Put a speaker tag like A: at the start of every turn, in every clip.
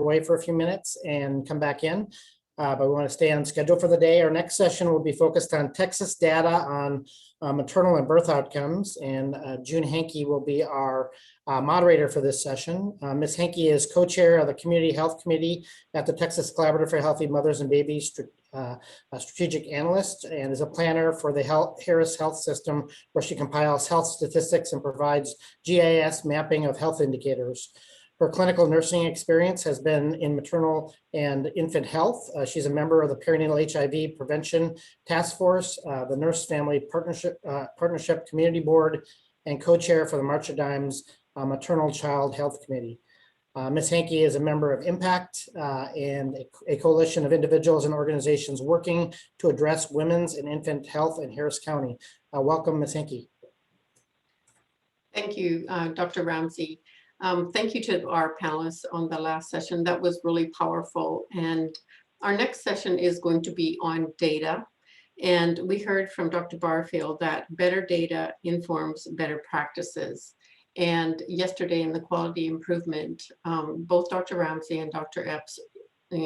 A: away for a few minutes and come back in, but we want to stay on schedule for the day. Our next session will be focused on Texas data on maternal and birth outcomes, and June Hankey will be our moderator for this session. Ms. Hankey is co-chair of the Community Health Committee at the Texas Collaborative for Healthy Mothers and Babies, a strategic analyst, and is a planner for the Harris Health System, where she compiles health statistics and provides GIS mapping of health indicators. Her clinical nursing experience has been in maternal and infant health. She's a member of the Perinatal HIV Prevention Task Force, the Nurse Family Partnership Community Board, and co-chair for the March of Dimes Maternal Child Health Committee. Ms. Hankey is a member of IMPACT and a coalition of individuals and organizations working to address women's and infant health in Harris County. Welcome, Ms. Hankey.
B: Thank you, Dr. Ramsey. Thank you to our panelists on the last session. That was really powerful. And our next session is going to be on data. And we heard from Dr. Barfield that better data informs better practices. And yesterday in the quality improvement, both Dr. Ramsey and Dr. Epps,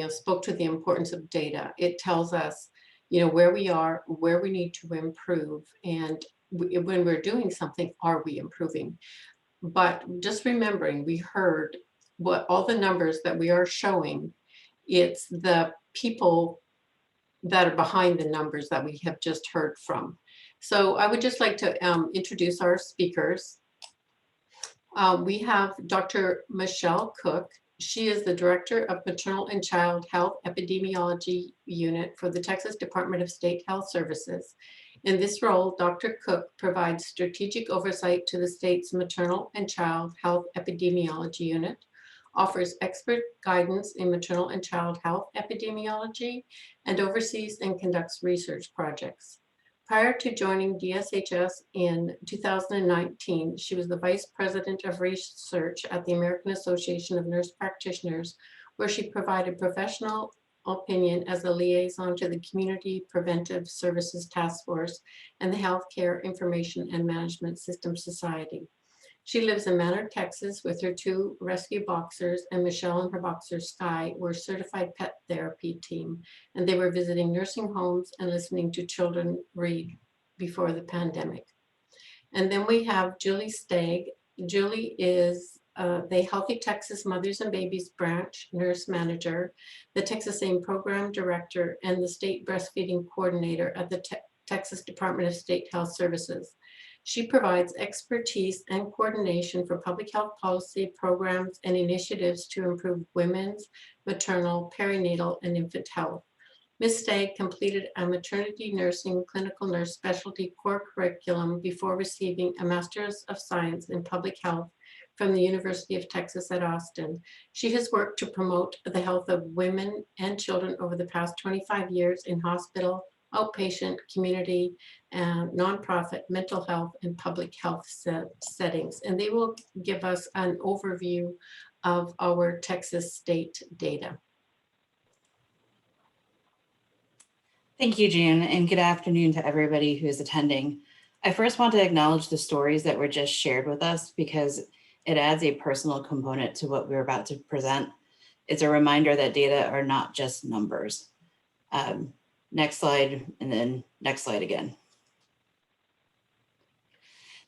B: spoke to the importance of data. It tells us, where we are, where we need to improve, and when we're doing something, are we improving? But just remembering, we heard what all the numbers that we are showing, it's the people that are behind the numbers that we have just heard from. So I would just like to introduce our speakers. We have Dr. Michelle Cook. She is the Director of Maternal and Child Health Epidemiology Unit for the Texas Department of State Health Services. In this role, Dr. Cook provides strategic oversight to the state's Maternal and Child Health Epidemiology Unit, offers expert guidance in maternal and child health epidemiology, and oversees and conducts research projects. Prior to joining DSHS in 2019, she was the Vice President of Research at the American Association of Nurse Practitioners, where she provided professional opinion as a liaison to the Community Preventive Services Task Force and the Healthcare Information and Management System Society. She lives in Manor, Texas with her 2 rescue boxers, and Michelle and her boxer Sky were certified pet therapy team, and they were visiting nursing homes and listening to children read before the pandemic. And then we have Julie Stagg. Julie is the Healthy Texas Mothers and Babies Branch Nurse Manager, the Texas AIM Program Director, and the State Breastfeeding Coordinator at the Texas Department of State Health Services. She provides expertise and coordination for public health policy programs and initiatives to improve women's, maternal, perinatal, and infant health. Ms. Stagg completed a maternity nursing clinical nurse specialty core curriculum before receiving a Master's of Science in Public Health from the University of Texas at Austin. She has worked to promote the health of women and children over the past 25 years in hospital, outpatient, community, and nonprofit mental health and public health settings. And they will give us an overview of our Texas state data.
C: Thank you, June, and good afternoon to everybody who is attending. I first want to acknowledge the stories that were just shared with us because it adds a personal component to what we're about to present. It's a reminder that data are not just numbers. Next slide, and then next slide again.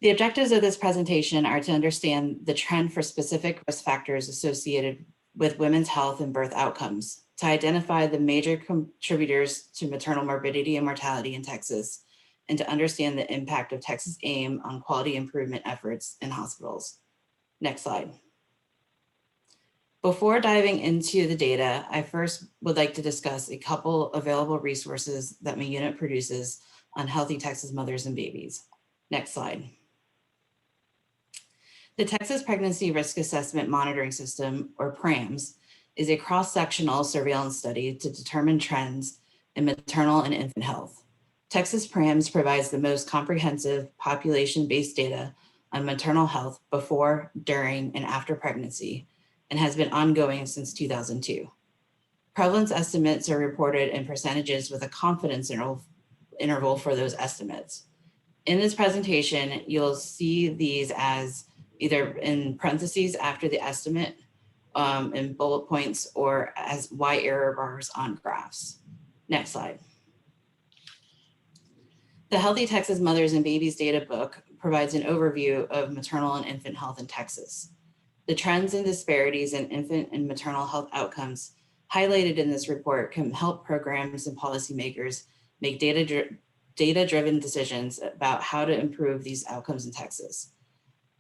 C: The objectives of this presentation are to understand the trend for specific risk factors associated with women's health and birth outcomes, to identify the major contributors to maternal morbidity and mortality in Texas, and to understand the impact of Texas AIM on quality improvement efforts in hospitals. Next slide. Before diving into the data, I first would like to discuss a couple available resources that my unit produces on healthy Texas mothers and babies. Next slide. The Texas Pregnancy Risk Assessment Monitoring System, or PRAMS, is a cross-sectional surveillance study to determine trends in maternal and infant health. Texas PRAMS provides the most comprehensive population-based data on maternal health before, during, and after pregnancy, and has been ongoing since 2002. Prevalence estimates are reported in percentages with a confidence interval for those estimates. In this presentation, you'll see these as either in parentheses after the estimate in bullet points or as Y error bars on graphs. Next slide. The Healthy Texas Mothers and Babies Data Book provides an overview of maternal and infant health in Texas. The trends and disparities in infant and maternal health outcomes highlighted in this report can help programs and policymakers make data-driven decisions about how to improve these outcomes in Texas.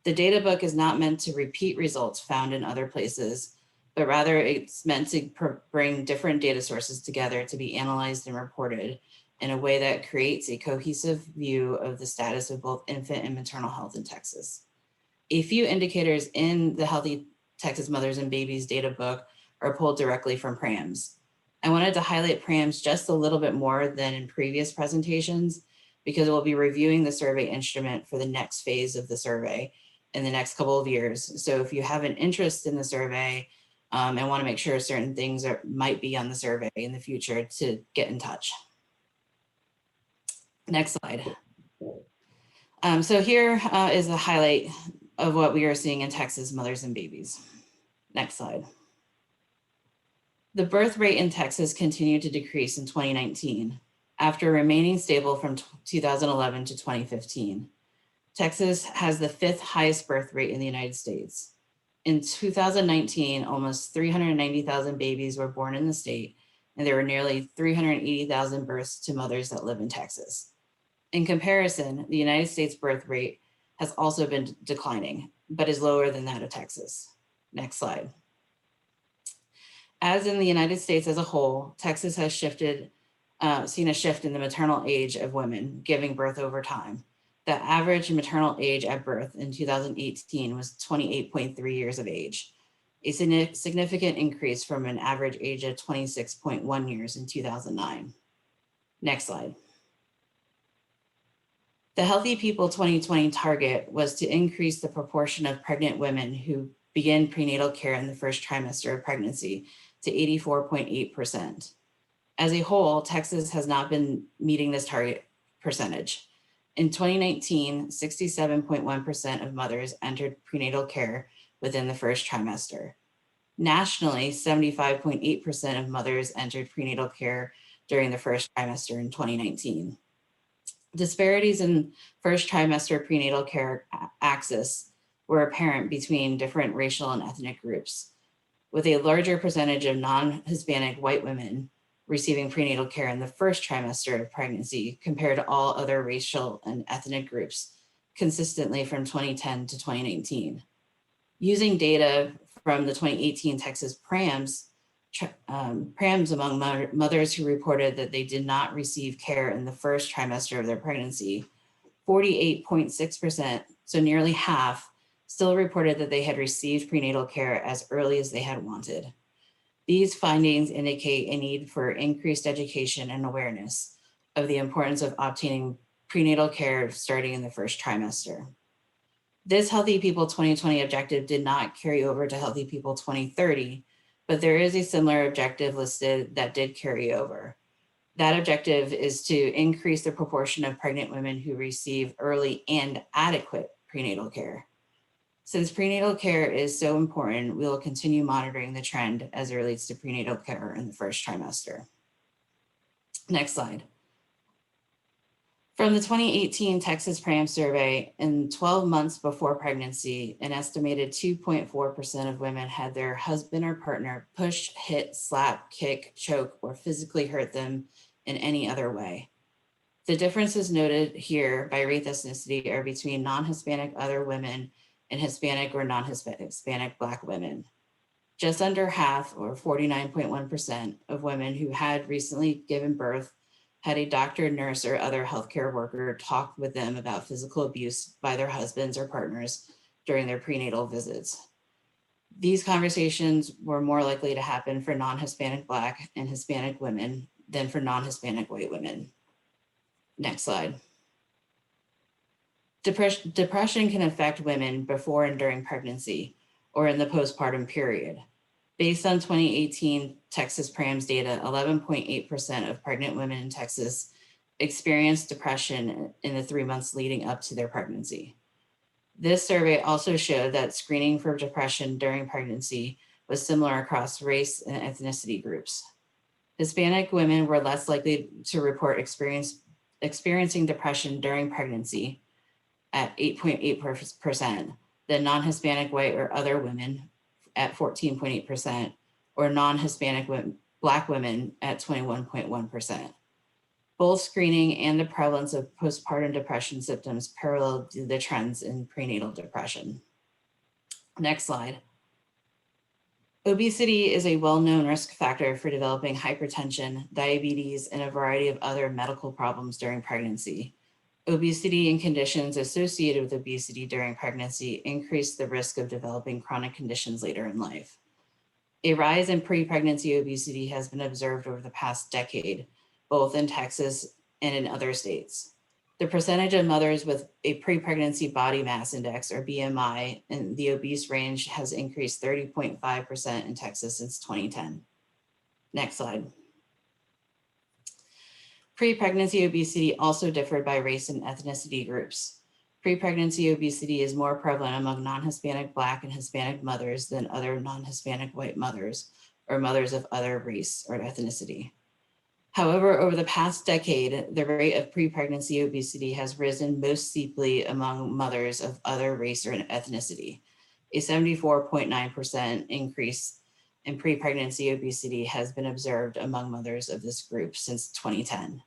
C: The data book is not meant to repeat results found in other places, but rather it's meant to bring different data sources together to be analyzed and reported in a way that creates a cohesive view of the status of both infant and maternal health in Texas. A few indicators in the Healthy Texas Mothers and Babies data book are pulled directly from PRAMS. I wanted to highlight PRAMS just a little bit more than in previous presentations because we'll be reviewing the survey instrument for the next phase of the survey in the next couple of years. So if you have an interest in the survey and want to make sure certain things might be on the survey in the future, to get in touch. Next slide. So here is a highlight of what we are seeing in Texas mothers and babies. Next slide. The birth rate in Texas continued to decrease in 2019 after remaining stable from 2011 to 2015. Texas has the 5th highest birth rate in the United States. In 2019, almost 390,000 babies were born in the state, and there were nearly 380,000 births to mothers that live in Texas. In comparison, the United States birth rate has also been declining, but is lower than that of Texas. Next slide. As in the United States as a whole, Texas has seen a shift in the maternal age of women giving birth over time. The average maternal age at birth in 2018 was 28.3 years of age, a significant increase from an average age of 26.1 years in 2009. Next slide. The Healthy People 2020 target was to increase the proportion of pregnant women who begin prenatal care in the first trimester of pregnancy to 84.8%. As a whole, Texas has not been meeting this target percentage. In 2019, 67.1% of mothers entered prenatal care within the first trimester. Nationally, 75.8% of mothers entered prenatal care during the first trimester in 2019. Disparities in first trimester prenatal care access were apparent between different racial and ethnic groups, with a larger percentage of non-Hispanic white women receiving prenatal care in the first trimester of pregnancy compared to all other racial and ethnic groups consistently from 2010 to 2019. Using data from the 2018 Texas PRAMS among mothers who reported that they did not receive care in the first trimester of their pregnancy, 48.6%, so nearly half, still reported that they had received prenatal care as early as they had wanted. These findings indicate a need for increased education and awareness of the importance of obtaining prenatal care starting in the first trimester. This Healthy People 2020 objective did not carry over to Healthy People 2030, but there is a similar objective listed that did carry over. That objective is to increase the proportion of pregnant women who receive early and adequate prenatal care. Since prenatal care is so important, we will continue monitoring the trend as it relates to prenatal care in the first trimester. Next slide. From the 2018 Texas PRAMS survey, in 12 months before pregnancy, an estimated 2.4% of women had their husband or partner push, hit, slap, kick, choke, or physically hurt them in any other way. The differences noted here by race ethnicity are between non-Hispanic other women and Hispanic or non-Hispanic Black women. Just under half, or 49.1%, of women who had recently given birth had a doctor, nurse, or other healthcare worker talk with them about physical abuse by their husbands or partners during their prenatal visits. These conversations were more likely to happen for non-Hispanic Black and Hispanic women than for non-Hispanic white women. Next slide. Depression can affect women before and during pregnancy or in the postpartum period. Based on 2018 Texas PRAMS data, 11.8% of pregnant women in Texas experienced depression in the 3 months leading up to their pregnancy. This survey also showed that screening for depression during pregnancy was similar across race and ethnicity groups. Hispanic women were less likely to report experiencing depression during pregnancy at 8.8% than non-Hispanic white or other women at 14.8%, or non-Hispanic Black women at 21.1%. Both screening and the prevalence of postpartum depression symptoms paralleled the trends in prenatal depression. Next slide. Obesity is a well-known risk factor for developing hypertension, diabetes, and a variety of other medical problems during pregnancy. Obesity and conditions associated with obesity during pregnancy increase the risk of developing chronic conditions later in life. A rise in pre-pregnancy obesity has been observed over the past decade, both in Texas and in other states. The percentage of mothers with a pre-pregnancy body mass index, or BMI, in the obese range has increased 30.5% in Texas since 2010. Next slide. Pre-pregnancy obesity also differed by race and ethnicity groups. Pre-pregnancy obesity is more prevalent among non-Hispanic Black and Hispanic mothers than other non-Hispanic white mothers or mothers of other race or ethnicity. However, over the past decade, the rate of pre-pregnancy obesity has risen most steeply among mothers of other race or ethnicity. A 74.9% increase in pre-pregnancy obesity has been observed among mothers of this group since 2010.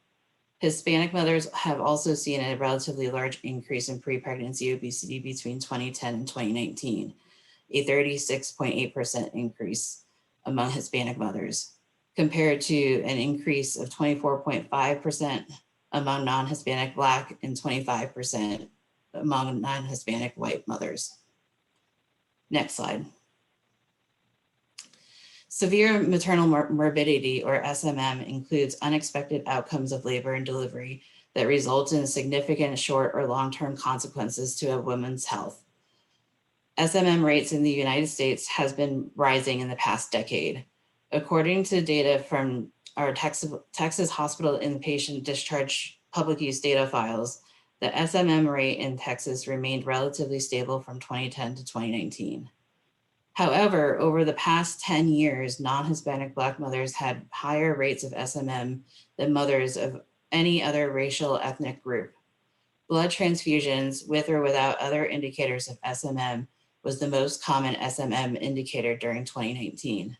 C: Hispanic mothers have also seen a relatively large increase in pre-pregnancy obesity between 2010 and 2019, a 36.8% increase among Hispanic mothers, compared to an increase of 24.5% among non-Hispanic Black and 25% among non-Hispanic white mothers. Next slide. Severe maternal morbidity, or SMM, includes unexpected outcomes of labor and delivery that result in significant short or long-term consequences to a woman's health. SMM rates in the United States has been rising in the past decade. According to data from our Texas hospital inpatient discharge public use data files, the SMM rate in Texas remained relatively stable from 2010 to 2019. However, over the past 10 years, non-Hispanic Black mothers had higher rates of SMM than mothers of any other racial ethnic group. Blood transfusions with or without other indicators of SMM was the most common SMM indicator during 2019.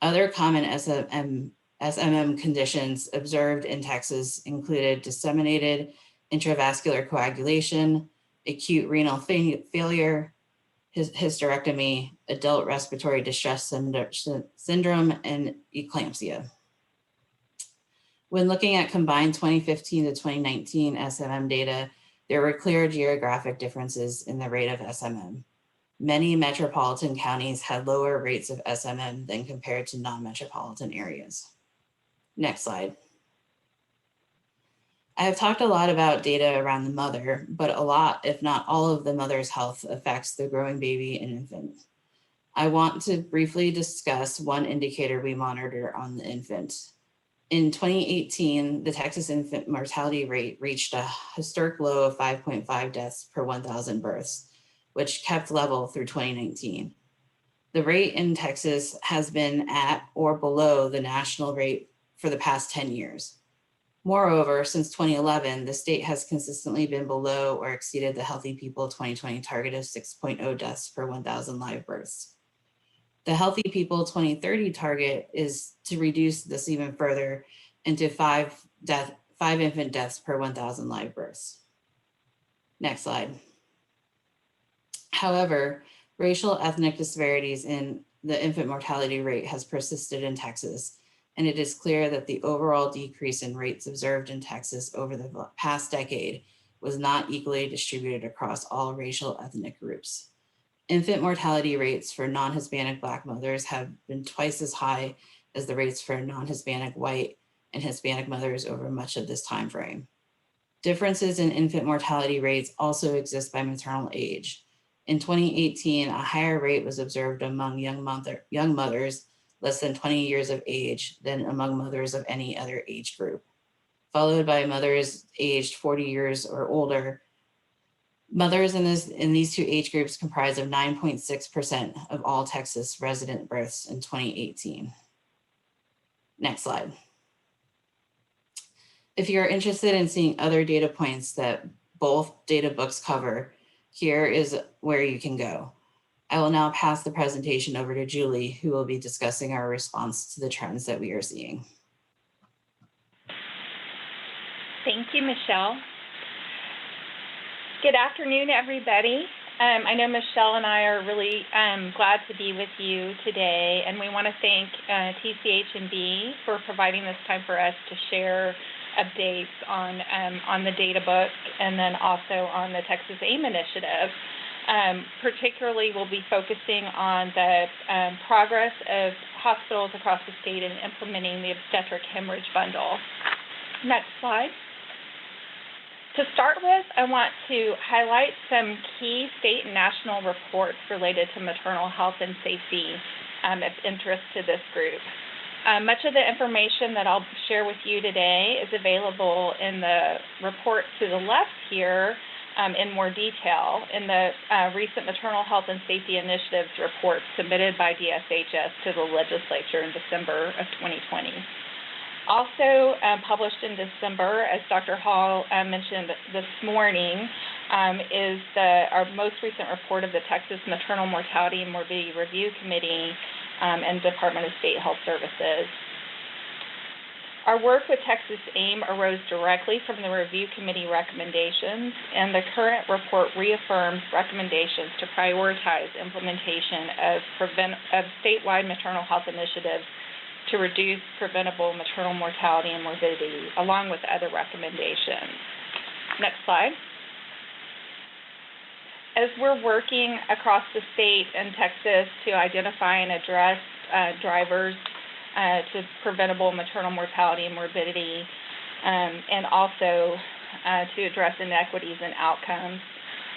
C: Other common SMM conditions observed in Texas included disseminated intravascular coagulation, acute renal failure, hysterectomy, adult respiratory distress syndrome, and eclampsia. When looking at combined 2015 to 2019 SMM data, there were clear geographic differences in the rate of SMM. Many metropolitan counties had lower rates of SMM than compared to non-metropolitan areas. Next slide. I have talked a lot about data around the mother, but a lot, if not all, of the mother's health affects the growing baby and infant. I want to briefly discuss one indicator we monitor on the infant. In 2018, the Texas infant mortality rate reached a historic low of 5.5 deaths per 1,000 births, which kept level through 2019. The rate in Texas has been at or below the national rate for the past 10 years. Moreover, since 2011, the state has consistently been below or exceeded the Healthy People 2020 target of 6.0 deaths per 1,000 live births. The Healthy People 2030 target is to reduce this even further into 5 infant deaths per 1,000 live births. Next slide. However, racial ethnic disparities in the infant mortality rate has persisted in Texas, and it is clear that the overall decrease in rates observed in Texas over the past decade was not equally distributed across all racial ethnic groups. Infant mortality rates for non-Hispanic Black mothers have been twice as high as the rates for non-Hispanic white and Hispanic mothers over much of this time frame. Differences in infant mortality rates also exist by maternal age. In 2018, a higher rate was observed among young mothers less than 20 years of age than among mothers of any other age group, followed by mothers aged 40 years or older, Mothers in these two age groups comprise of 9.6% of all Texas resident births in 2018. Next slide. If you're interested in seeing other data points that both data books cover, here is where you can go. I will now pass the presentation over to Julie, who will be discussing our response to the trends that we are seeing.
D: Thank you, Michelle. Good afternoon, everybody. I know Michelle and I are really glad to be with you today, and we want to thank TCHMB for providing this time for us to share updates on the data book and then also on the Texas AIM initiative. Particularly, we'll be focusing on the progress of hospitals across the state in implementing the obstetric hemorrhage bundle. Next slide. To start with, I want to highlight some key state and national reports related to maternal health and safety of interest to this group. Much of the information that I'll share with you today is available in the report to the left here in more detail in the recent Maternal Health and Safety Initiatives report submitted by DSHS to the legislature in December of 2020. Also published in December, as Dr. Hall mentioned this morning, is our most recent report of the Texas Maternal Mortality and Morbidity Review Committee and Department of State Health Services. Our work with Texas AIM arose directly from the review committee recommendations, and the current report reaffirms recommendations to prioritize implementation of statewide maternal health initiatives to reduce preventable maternal mortality and morbidity, along with other recommendations. Next slide. As we're working across the state and Texas to identify and address drivers to preventable maternal mortality and morbidity, and also to address inequities and outcomes,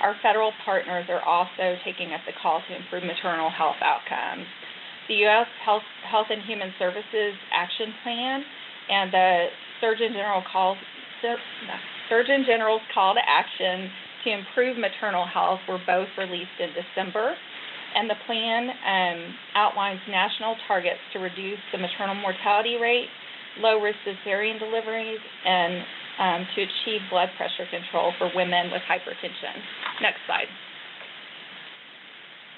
D: our federal partners are also taking up the call to improve maternal health outcomes. The U.S. Health and Human Services Action Plan and the Surgeon General's call to action to improve maternal health were both released in December, and the plan outlines national targets to reduce the maternal mortality rate, low-risk cesarean deliveries, and to achieve blood pressure control for women with hypertension. Next slide.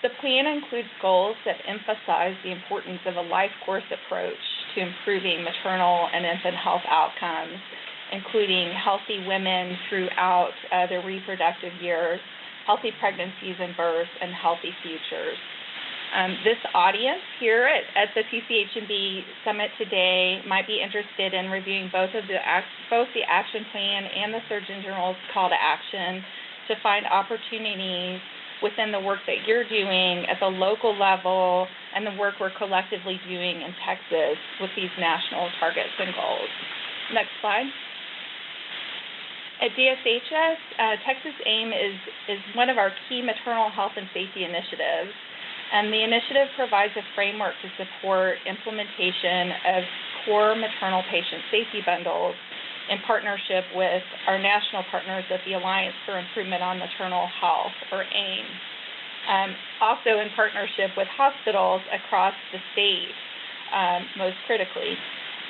D: The plan includes goals that emphasize the importance of a life course approach to improving maternal and infant health outcomes, including healthy women throughout their reproductive years, healthy pregnancies and births, and healthy futures. This audience here at the TCHMB Summit today might be interested in reviewing both the action plan and the Surgeon General's call to action to find opportunities within the work that you're doing at the local level and the work we're collectively doing in Texas with these national targets and goals. Next slide. At DSHS, Texas AIM is one of our key maternal health and safety initiatives, and the initiative provides a framework to support implementation of core maternal patient safety bundles in partnership with our national partners at the Alliance for Improvement on Maternal Health, or AIM. Also in partnership with hospitals across the state, most critically.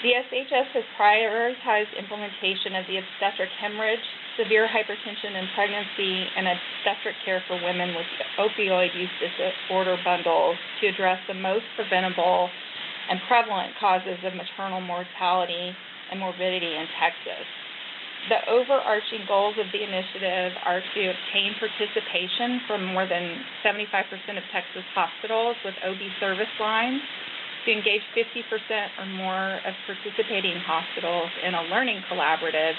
D: DSHS has prioritized implementation of the obstetric hemorrhage, severe hypertension in pregnancy, and obstetric care for women with opioid use disorder bundles to address the most preventable and prevalent causes of maternal mortality and morbidity in Texas. The overarching goals of the initiative are to obtain participation from more than 75% of Texas hospitals with OB service lines, to engage 50% or more of participating hospitals in a learning collaborative,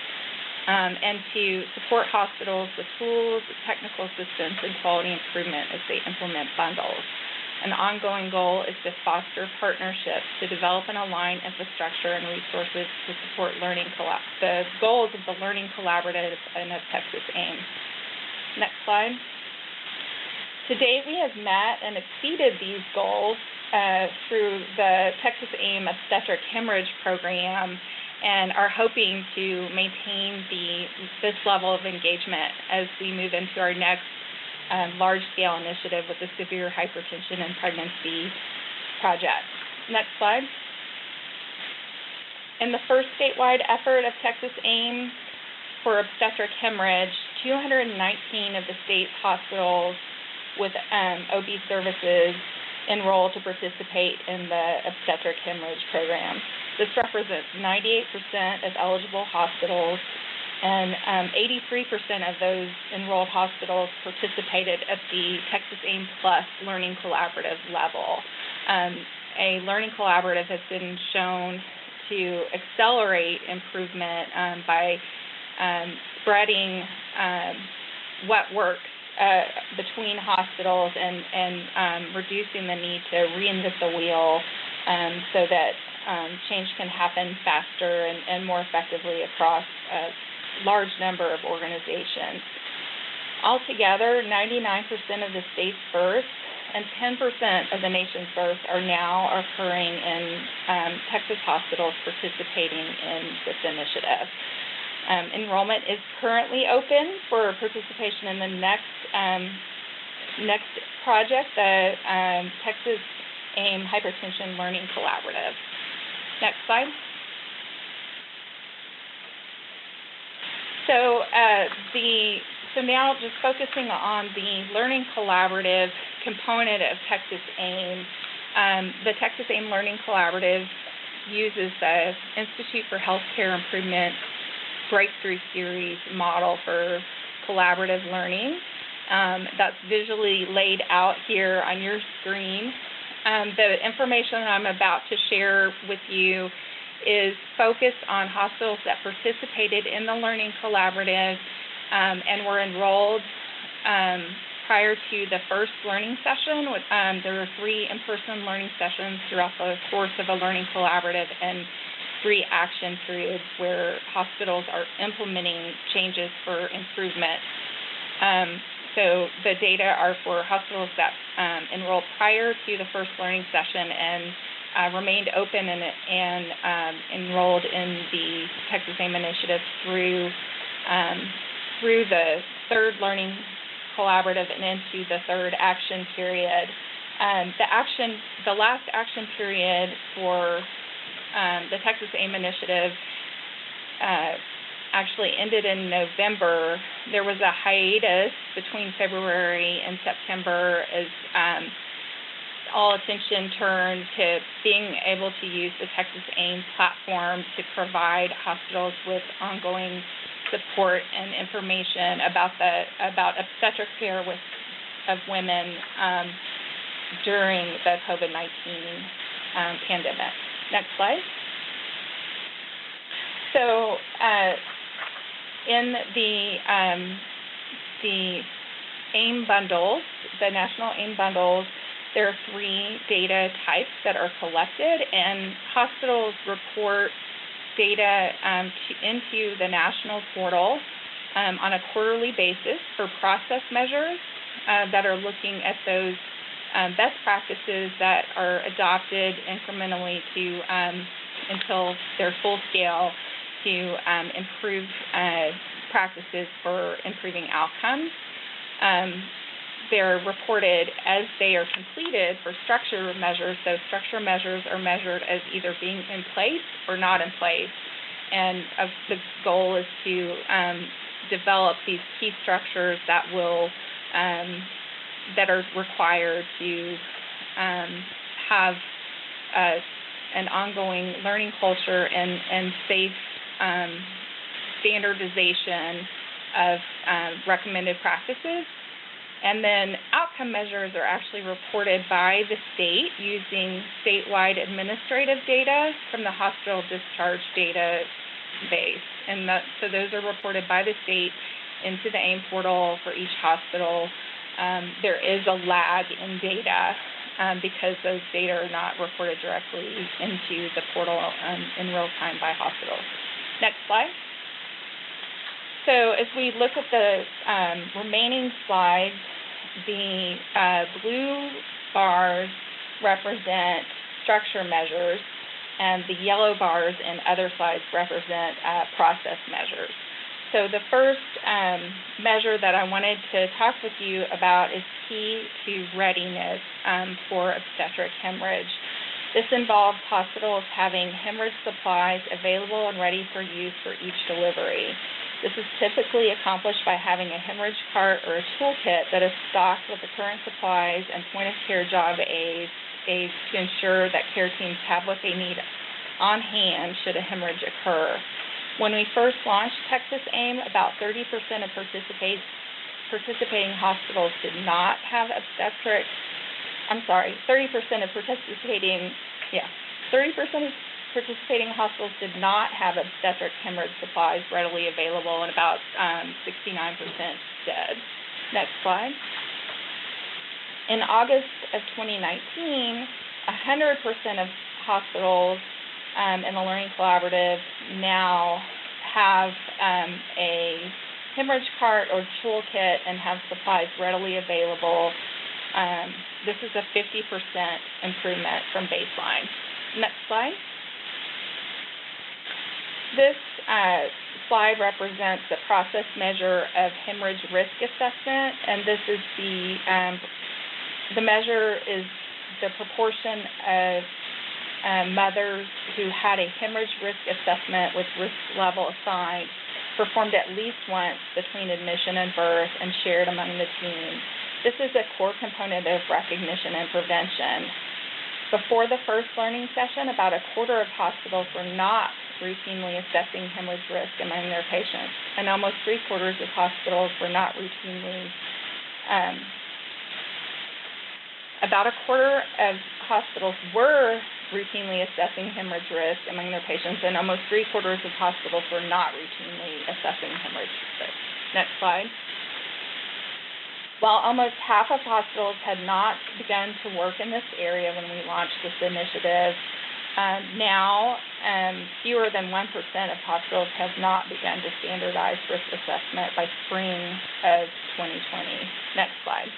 D: and to support hospitals with tools, technical assistance, and quality improvement as they implement bundles. An ongoing goal is to foster partnerships to develop and align infrastructure and resources to support the goals of the Learning Collaborative and of Texas AIM. Next slide. To date, we have met and exceeded these goals through the Texas AIM Obstetric Hemorrhage Program, and are hoping to maintain this level of engagement as we move into our next large-scale initiative with the Severe Hypertension and Pregnancy Project. Next slide. In the first statewide effort of Texas AIM for obstetric hemorrhage, 219 of the state's hospitals with OB services enrolled to participate in the obstetric hemorrhage program. This represents 98% of eligible hospitals, and 83% of those enrolled hospitals participated at the Texas AIM Plus Learning Collaborative level. A learning collaborative has been shown to accelerate improvement by spreading what works between hospitals and reducing the need to reinvent the wheel so that change can happen faster and more effectively across a large number of organizations. Altogether, 99% of the state's births and 10% of the nation's births are now occurring in Texas hospitals participating in this initiative. Enrollment is currently open for participation in the next project, the Texas AIM Hypertension Learning Collaborative. Next slide. So now just focusing on the Learning Collaborative component of Texas AIM, the Texas AIM Learning Collaborative uses the Institute for Healthcare Improvement Breakthrough Series model for collaborative learning. That's visually laid out here on your screen. The information I'm about to share with you is focused on hospitals that participated in the Learning Collaborative and were enrolled prior to the first learning session. There were 3 in-person learning sessions throughout the course of a Learning Collaborative and 3 action periods where hospitals are implementing changes for improvement. So the data are for hospitals that enrolled prior to the first learning session and remained open and enrolled in the Texas AIM initiative through the third Learning Collaborative and into the third action period. The last action period for the Texas AIM initiative actually ended in November. There was a hiatus between February and September as all attention turned to being able to use the Texas AIM platform to provide hospitals with ongoing support and information about obstetric care of women during the COVID-19 pandemic. Next slide. So in the AIM bundles, the national AIM bundles, there are 3 data types that are collected, and hospitals report data into the national portal on a quarterly basis for process measures that are looking at those best practices that are adopted incrementally to until they're full scale to improve practices for improving outcomes. They're reported as they are completed for structure measures. So structure measures are measured as either being in place or not in place. And the goal is to develop these key structures that will that are required to have an ongoing learning culture and safe standardization of recommended practices. And then outcome measures are actually reported by the state using statewide administrative data from the hospital discharge database. And so those are reported by the state into the AIM portal for each hospital. There is a lag in data because those data are not reported directly into the portal in real time by hospitals. Next slide. So as we look at the remaining slides, the blue bars represent structure measures, and the yellow bars and other slides represent process measures. So the first measure that I wanted to talk with you about is key to readiness for obstetric hemorrhage. This involves hospitals having hemorrhage supplies available and ready for use for each delivery. This is typically accomplished by having a hemorrhage cart or a toolkit that is stocked with the current supplies and point-of-care job aids to ensure that care teams have what they need on hand should a hemorrhage occur. When we first launched Texas AIM, about 30% of participating hospitals did not have obstetric. 30% of participating hospitals did not have obstetric hemorrhage supplies readily available, and about 69% did. Next slide. In August of 2019, 100% of hospitals in the Learning Collaborative now have a hemorrhage cart or toolkit and have supplies readily available. This is a 50% improvement from baseline. Next slide. This slide represents the process measure of hemorrhage risk assessment, and this is the measure is the proportion of mothers who had a hemorrhage risk assessment with risk level assigned, performed at least once between admission and birth, and shared among the team. This is a core component of recognition and prevention. Before the first learning session, about a quarter of hospitals were not routinely assessing hemorrhage risk among their patients, and almost 3/4 of hospitals were not routinely. About a quarter of hospitals were routinely assessing hemorrhage risk among their patients, and almost 3/4 of hospitals were not routinely assessing hemorrhage risk. Next slide. While almost half of hospitals had not begun to work in this area when we launched this initiative, now fewer than 1% of hospitals have not begun to standardize risk assessment by spring of 2020. Next slide.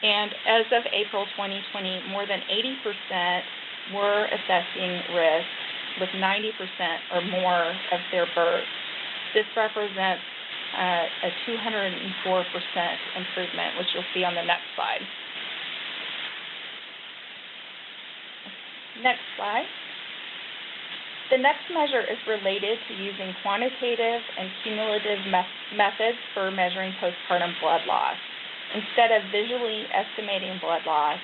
D: And as of April 2020, more than 80% were assessing risk with 90% or more of their births. This represents a 204% improvement, which you'll see on the next slide. Next slide. The next measure is related to using quantitative and cumulative methods for measuring postpartum blood loss. Instead of visually estimating blood loss,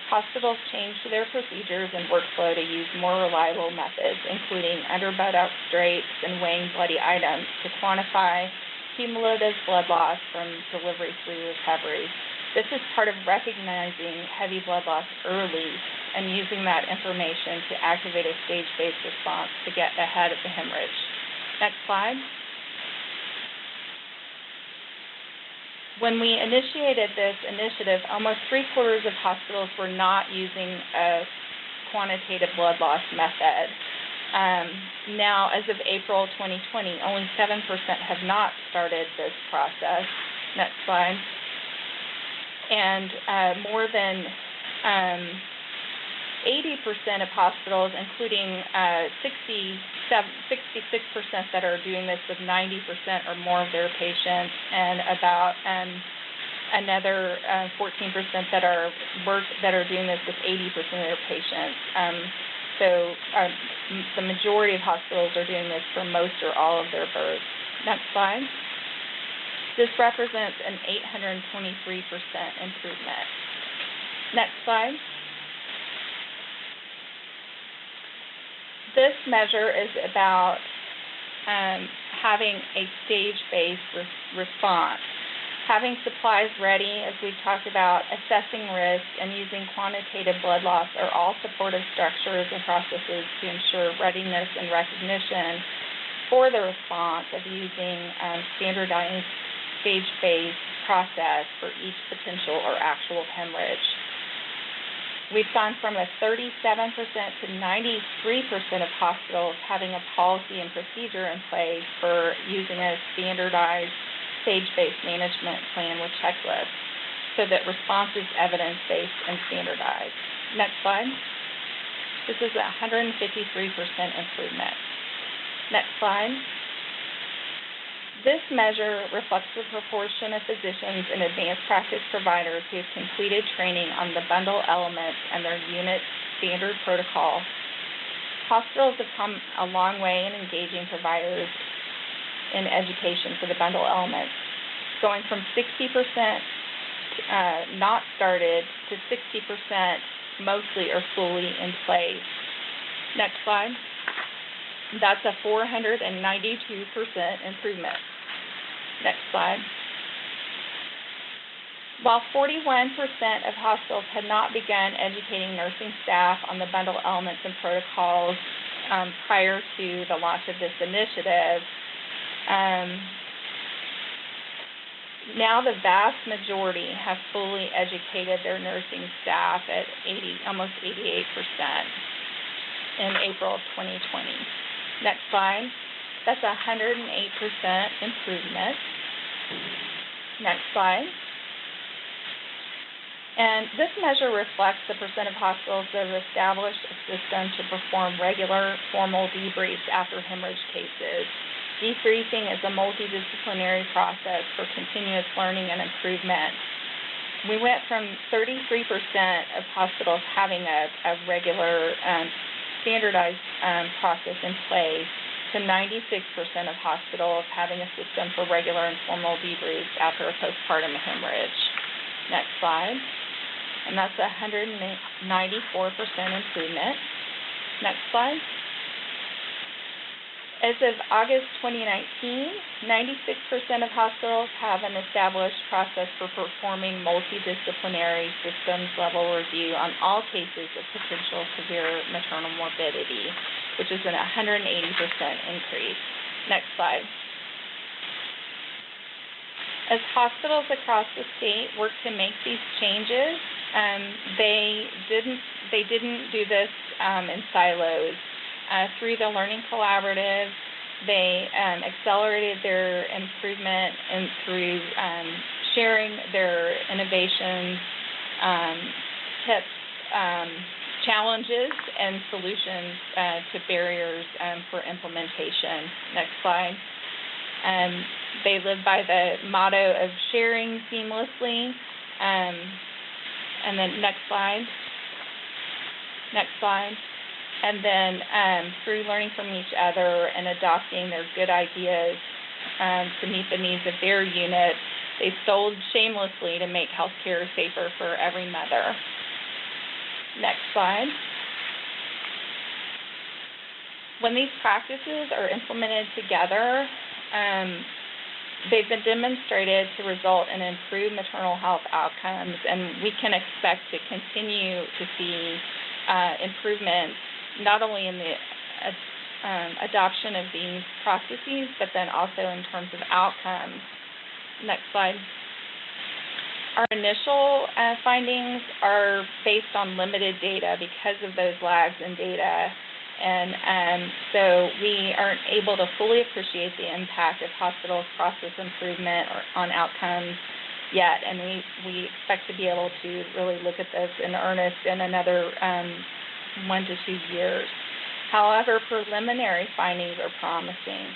D: hospitals changed their procedures and workflow to use more reliable methods, including under-buttock drapes and weighing bloody items to quantify cumulative blood loss from delivery through recovery. This is part of recognizing heavy blood loss early and using that information to activate a stage-based response to get ahead of the hemorrhage. Next slide. When we initiated this initiative, almost 3/4 of hospitals were not using a quantitative blood loss method. Now, as of April 2020, only 7% have not started this process. Next slide. And more than 80% of hospitals, including 66% that are doing this with 90% or more of their patients, and about another 14% that are doing this with 80% of their patients. So the majority of hospitals are doing this for most or all of their births. Next slide. This represents an 823% improvement. Next slide. This measure is about having a stage-based response. Having supplies ready, as we've talked about, assessing risk, and using quantitative blood loss are all supportive structures and processes to ensure readiness and recognition for the response of using standardized stage-based process for each potential or actual hemorrhage. We've gone from a 37% to 93% of hospitals having a policy and procedure in place for using a standardized stage-based management plan with checklists so that response is evidence-based and standardized. Next slide. This is a 153% improvement. Next slide. This measure reflects the proportion of physicians and advanced practice providers who have completed training on the bundle elements and their unit standard protocol. Hospitals have come a long way in engaging providers in education for the bundle elements, going from 60% not started to 60% mostly or fully in place. Next slide. That's a 492% improvement. Next slide. While 41% of hospitals had not begun educating nursing staff on the bundle elements and protocols prior to the launch of this initiative, now the vast majority have fully educated their nursing staff at almost 88% in April of 2020. Next slide. That's a 108% improvement. Next slide. And this measure reflects the percent of hospitals that have established a system to perform regular formal debriefs after hemorrhage cases. Debriefing is a multidisciplinary process for continuous learning and improvement. We went from 33% of hospitals having a regular standardized process in place to 96% of hospitals having a system for regular and formal debriefs after a postpartum hemorrhage. Next slide. And that's a 194% improvement. Next slide. As of August 2019, 96% of hospitals have an established process for performing multidisciplinary systems level review on all cases of potential severe maternal morbidity, which is an 180% increase. Next slide. As hospitals across the state work to make these changes, they didn't do this in silos. Through the Learning Collaborative, they accelerated their improvement and through sharing their innovations, tips, challenges, and solutions to barriers for implementation. Next slide. They live by the motto of sharing seamlessly. And then next slide. Next slide. And then through learning from each other and adopting their good ideas to meet the needs of their unit, they sold shamelessly to make healthcare safer for every mother. Next slide. When these practices are implemented together, they've been demonstrated to result in improved maternal health outcomes, and we can expect to continue to see improvements not only in the adoption of these processes, but then also in terms of outcomes. Next slide. Our initial findings are based on limited data because of those lags in data. And so we aren't able to fully appreciate the impact of hospitals' process improvement or on outcomes yet. And we expect to be able to really look at this in earnest in another 1 to 2 years. However, preliminary findings are promising.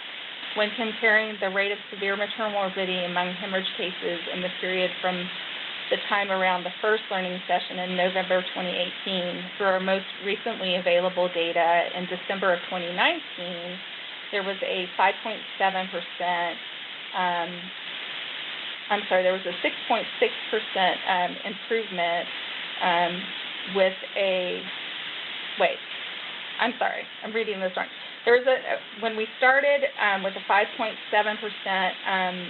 D: When comparing the rate of severe maternal morbidity among hemorrhage cases in the period from the time around the first learning session in November 2018 through our most recently available data in December of 2019, there was a 5.7%, there was a 6.6% improvement with a, I'm reading this wrong. There was when we started with a 5.7%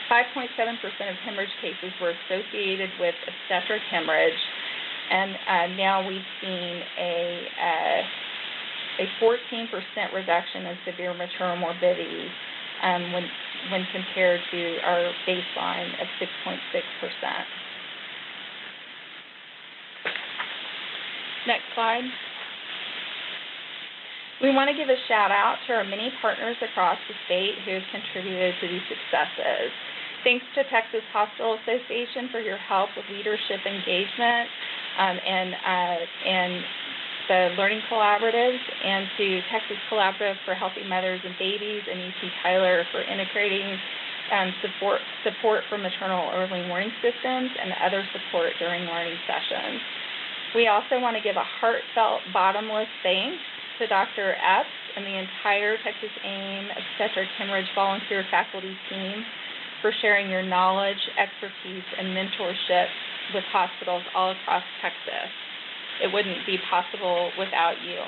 D: 5.7% of hemorrhage cases were associated with obstetric hemorrhage, and now we've seen a 14% reduction in severe maternal morbidity when compared to our baseline of 6.6%. Next slide. We want to give a shout out to our many partners across the state who have contributed to these successes. Thanks to Texas Hospital Association for your help with leadership engagement. and the Learning Collaboratives, and to Texas Collaborative for Healthy Mothers and Babies, and UT Tyler for integrating support for maternal early warning systems and other support during learning sessions. We also want to give a heartfelt, bottomless thanks to Dr. Epps and the entire Texas A&M Obstetric Hemorrhage volunteer faculty team for sharing your knowledge, expertise, and mentorship with hospitals all across Texas. It wouldn't be possible without you.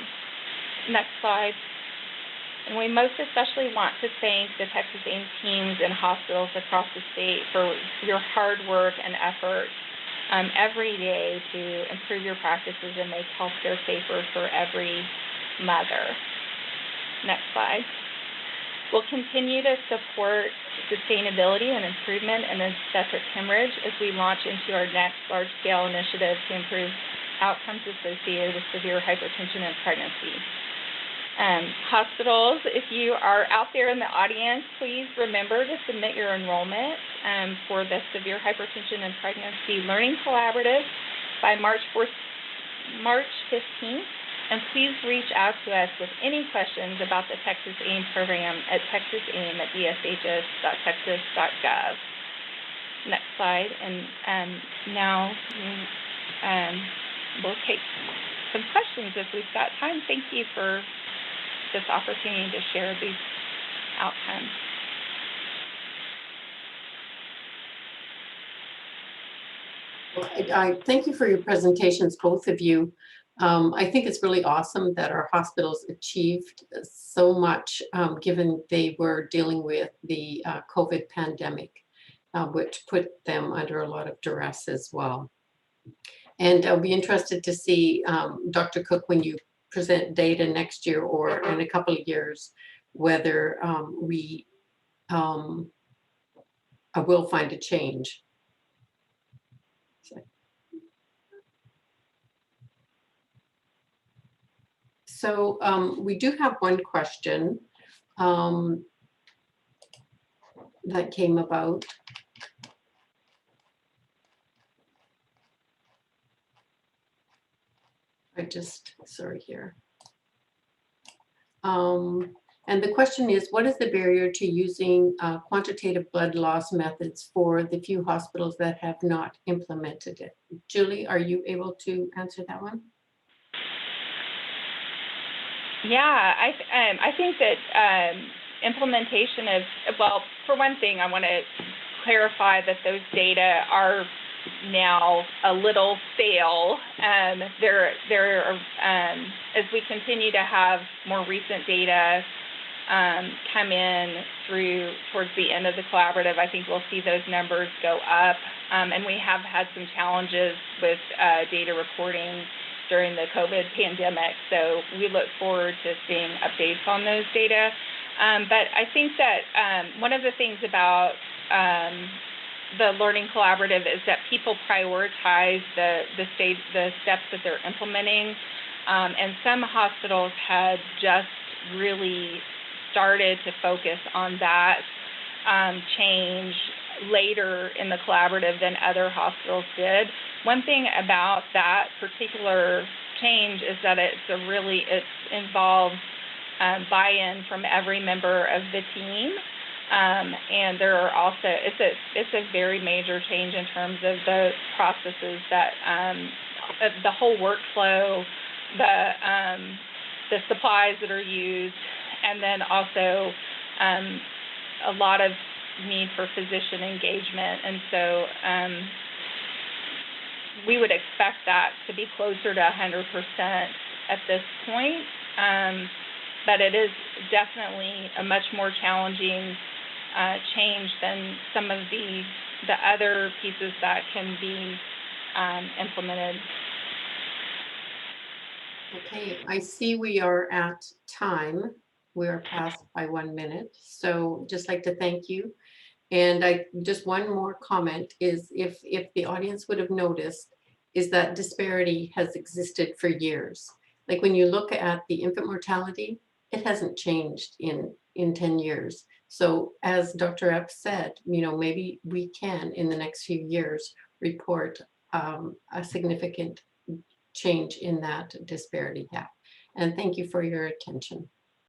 D: Next slide. And we most especially want to thank the Texas A&M teams and hospitals across the state for your hard work and effort every day to improve your practices and make healthcare safer for every mother. Next slide. We'll continue to support sustainability and improvement in obstetric hemorrhage as we launch into our next large-scale initiative to improve outcomes associated with severe hypertension and pregnancy. Hospitals, if you are out there in the audience, please remember to submit your enrollment for the Severe Hypertension and Pregnancy Learning Collaborative by March 15th. And please reach out to us with any questions about the Texas A&M program at texasam@dshs.texas.gov. Next slide. And now we'll take some questions if we've got time. Thank you for this opportunity to share these outcomes.
B: I thank you for your presentations, both of you. I think it's really awesome that our hospitals achieved so much, given they were dealing with the COVID pandemic, which put them under a lot of duress as well. And I'll be interested to see, Dr. Cook, when you present data next year or in a couple of years, whether we will find a change. So we do have one question that came about. Sorry here. And the question is, what is the barrier to using quantitative blood loss methods for the few hospitals that have not implemented it? Julie, are you able to answer that one?
D: Yeah, I think that implementation of, well, for one thing, I want to clarify that those data are now a little stale. There are, as we continue to have more recent data come in towards the end of the collaborative, I think we'll see those numbers go up. And we have had some challenges with data reporting during the COVID pandemic. So we look forward to seeing updates on those data. But I think that one of the things about the Learning Collaborative is that people prioritize the steps that they're implementing. And some hospitals had just really started to focus on that change later in the collaborative than other hospitals did. One thing about that particular change is that it involves buy-in from every member of the team. And there are also, it's a very major change in terms of the processes that, the whole workflow, the supplies that are used, and then also a lot of need for physician engagement. And so we would expect that to be closer to 100% at this point. But it is definitely a much more challenging change than some of the other pieces that can be implemented.
B: Okay, I see we are at time. We are past by 1 minute. So just like to thank you. And just one more comment is if the audience would have noticed is that disparity has existed for years. Like when you look at the infant mortality, it hasn't changed in 10 years. So as Dr. Epps said, maybe we can in the next few years report a significant change in that disparity gap. And thank you for your attention.